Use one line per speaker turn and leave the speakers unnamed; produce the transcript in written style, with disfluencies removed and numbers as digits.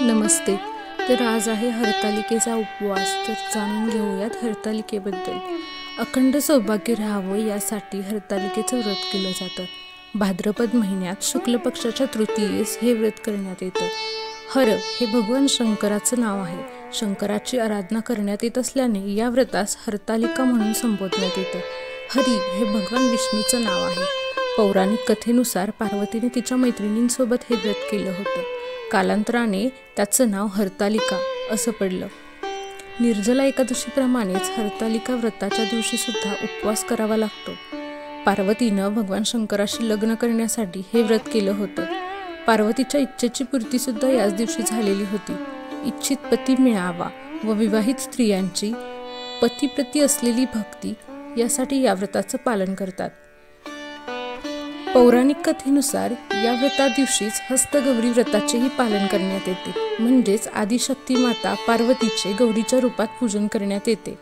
नमस्ते. तर आज आहे हरतालिकेचा उपवास. तर जाणून घेऊयात हरतालिकेबद्दल. अखंड सौभाग्य राहावं यासाठी हरतालिकेचं व्रत केलं जातं. भाद्रपद महिन्यात शुक्ल पक्षाच्या तृतीयेस हे व्रत करण्यात येतं. हर हे भगवान शंकराचं नाव आहे. शंकराची आराधना करण्यात येत असल्याने या व्रतास हरतालिका म्हणून संबोधण्यात येतं. हरी हे भगवान विष्णूचं नाव आहे. पौराणिक कथेनुसार पार्वतीने तिच्या मैत्रिणींसोबत हे व्रत केलं होतं. कालांतराने त्याचं नाव हरतालिका असं पडलं. निर्जला एकादशीप्रमाणेच हरतालिका व्रताच्या दिवशी सुद्धा उपवास करावा लागतो. पार्वतीनं भगवान शंकराशी लग्न करण्यासाठी हे व्रत केलं होतं. पार्वतीच्या इच्छेची पूर्ती सुद्धा याच दिवशी झालेली होती. इच्छित पती मिळावा व विवाहित स्त्रियांची पतीप्रती असलेली भक्ती यासाठी या व्रताचं पालन करतात. पौराणिक कथेनुसार या व्रता दिवशीच हस्तगौरी व्रताचेही पालन करण्यात येते. म्हणजेच आदिशक्ती माता पार्वतीचे गौरीच्या रूपात पूजन करण्यात येते.